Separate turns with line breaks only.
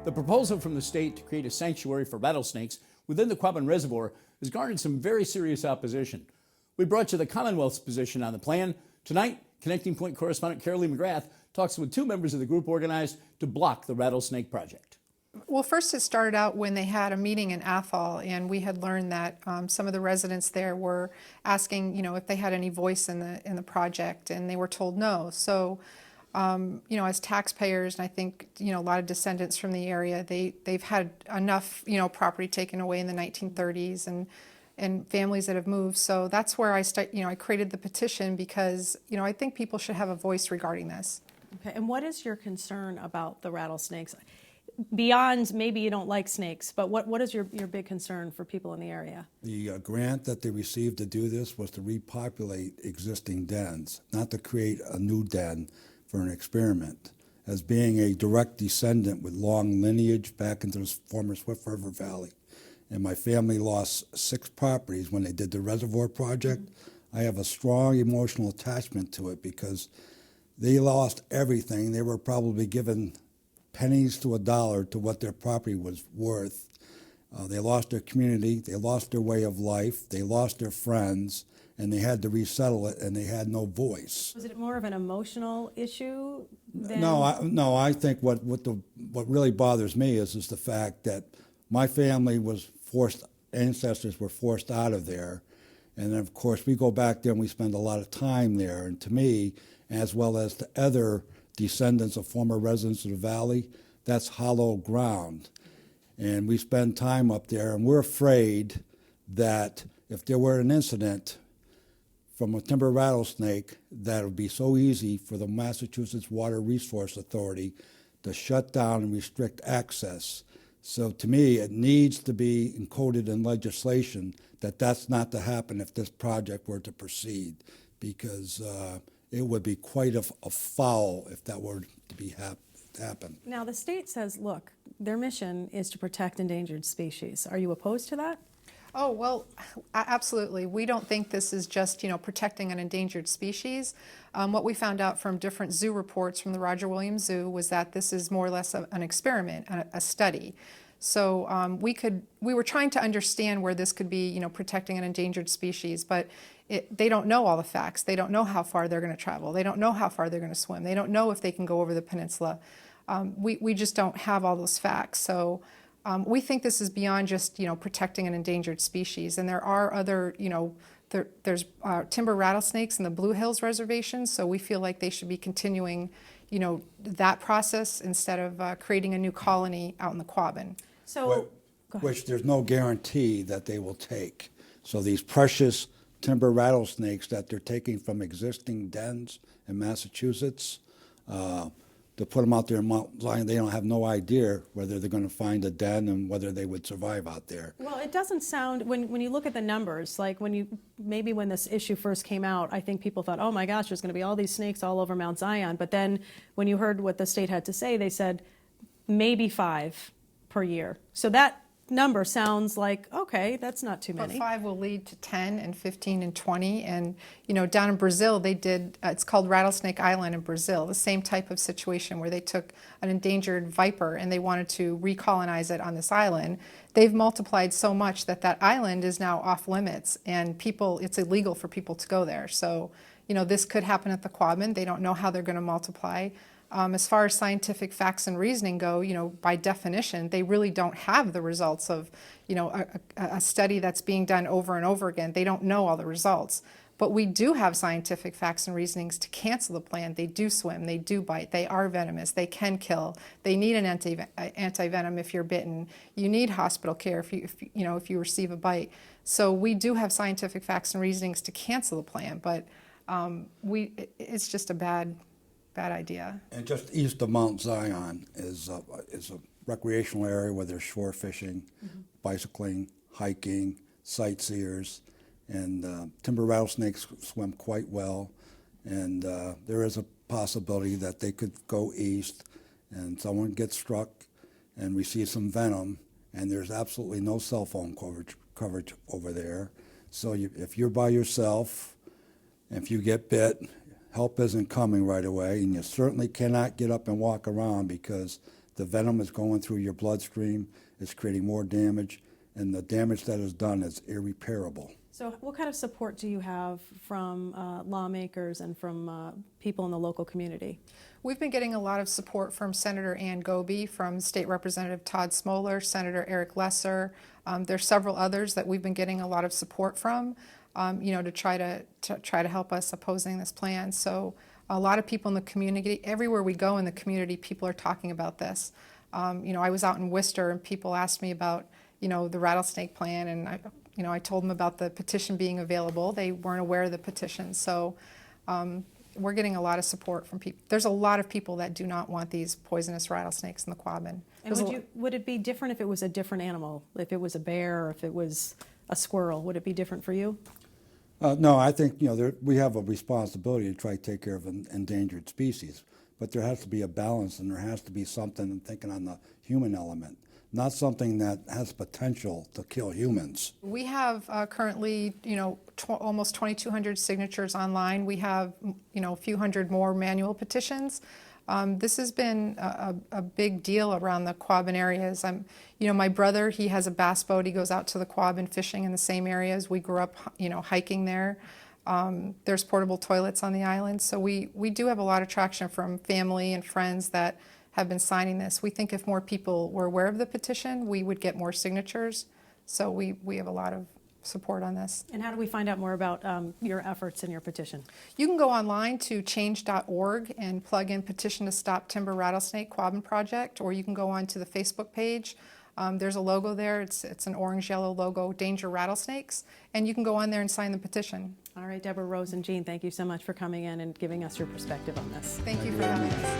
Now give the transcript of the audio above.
The proposal from the state to create a sanctuary for rattlesnakes within the Quabbin Reservoir has garnered some very serious opposition. We brought you the Commonwealth's position on the plan. Tonight, Connecting Point correspondent Carolee McGrath talks with two members of the group organized to block the rattlesnake project.
Well, first it started out when they had a meeting in Athol, and we had learned that some of the residents there were asking, if they had any voice in the project, and they were told no. So, as taxpayers, and I think a lot of descendants from the area, they've had enough property taken away in the 1930s, and families that have moved. So that's where I created the petition because I think people should have a voice regarding this.
Okay, and what is your concern about the rattlesnakes? Beyond maybe you don't like snakes, but what is your big concern for people in the area?
The grant that they received to do this was to repopulate existing dens, not to create a new den for an experiment. As being a direct descendant with long lineage back into the former Swift River Valley, and my family lost 6 properties when they did the reservoir project, I have a strong emotional attachment to it because they lost everything. They were probably given pennies to a dollar to what their property was worth. They lost their community, they lost their way of life, they lost their friends, and they had to resettle it, and they had no voice.
Was it more of an emotional issue than...
No, I think what really bothers me is the fact that my family was ancestors were forced out of there, and then of course we go back there and we spend a lot of time there, and to me, as well as to other descendants of former residents of the valley, that's hollow ground. And we spend time up there, and we're afraid that if there were an incident from a timber rattlesnake, that it would be so easy for the Massachusetts Water Resource Authority to shut down and restrict access. So to me, it needs to be encoded in legislation that that's not to happen if this project were to proceed, because it would be quite a foul if that were to happen.
Now, the state says, look, their mission is to protect endangered species. Are you opposed to that?
Oh, well, absolutely. We don't think this is just, protecting an endangered species. What we found out from different zoo reports from the Roger Williams Zoo was that this is more or less an experiment, a study. So we were trying to understand where this could be, protecting an endangered species, but they don't know all the facts. They don't know how far they're going to travel. They don't know how far they're going to swim. They don't know if they can go over the peninsula. We just don't have all those facts. So we think this is beyond just, protecting an endangered species. And there are other, there's timber rattlesnakes in the Blue Hills Reservation, so we feel like they should be continuing, that process instead of creating a new colony out in the Quabbin.
So,
which there's no guarantee that they will take. So these precious timber rattlesnakes that they're taking from existing dens in Massachusetts, to put them out there in Mount Zion, they don't have no idea whether they're going to find a den and whether they would survive out there.
well, it doesn't sound, when you look at the numbers, like when this issue first came out, I think people thought, oh my gosh, there's going to be all these snakes all over Mount Zion. But then when you heard what the state had to say, they said maybe 5 per year. So that number sounds like, okay, that's not too many.
But 5 will lead to 10 and 15 and 20. And, down in Brazil, they did, it's called Rattlesnake Island in Brazil, the same type of situation where they took an endangered viper and they wanted to recolonize it on this island. They've multiplied so much that island is now off limits, and it's illegal for people to go there. So, this could happen at the Quabbin. They don't know how they're going to multiply. As far as scientific facts and reasoning go, by definition, they really don't have the results of, a study that's being done over and over again. They don't know all the results. But we do have scientific facts and reasonings to cancel the plan. They do swim, they do bite, they are venomous, they can kill. They need an anti-venom if you're bitten. You need hospital care if you receive a bite. So we do have scientific facts and reasonings to cancel the plan, but it's just a bad idea.
And just east of Mount Zion is a recreational area where there's shore fishing, bicycling, hiking, sightseers, and timber rattlesnakes swim quite well. And there is a possibility that they could go east and someone gets struck and receive some venom, and there's absolutely no cell phone coverage over there. So if you're by yourself, if you get bit, help isn't coming right away, and you certainly cannot get up and walk around because The venom is going through your bloodstream. It's creating more damage, and the damage that is done is irreparable.
So what kind of support do you have from lawmakers and from people in the local community?
We've been getting a lot of support from Senator Ann Goby, from State Representative Todd Smoller, Senator Eric Lesser. There's several others that we've been getting a lot of support from, to try to help us opposing this plan. So a lot of people in the community, everywhere we go in the community, people are talking about this. I was out in Worcester and people asked me about, the rattlesnake plan, and I told them about the petition being available. They weren't aware of the petition. So we're getting a lot of support from people. There's a lot of people that do not want these poisonous rattlesnakes in the Quabbin.
And would it be different if it was a different animal? If it was a bear or if it was a squirrel, would it be different for you?
No, I think we have a responsibility to try to take care of endangered species, but there has to be a balance, and there has to be something, I'm thinking on the human element, not something that has potential to kill humans.
We have currently, almost 2,200 signatures online. We have, a few hundred more manual petitions. This has been a big deal around the Quabbin areas. My brother, he has a bass boat. He goes out to the Quabbin fishing in the same areas. We grew up, hiking there. There's portable toilets on the island. So we do have a lot of traction from family and friends that have been signing this. We think if more people were aware of the petition, we would get more signatures. So we have a lot of support on this.
And how do we find out more about your efforts and your petition?
You can go online to change.org and plug in Petition to Stop Timber Rattlesnake Quabbin Project, or you can go on to the Facebook page. There's a logo there. It's an orange-yellow logo, Danger Rattlesnakes, and you can go on there and sign the petition.
All right, Deborah, Rose, and Jean, thank you so much for coming in and giving us your perspective on this.
Thank you for having us.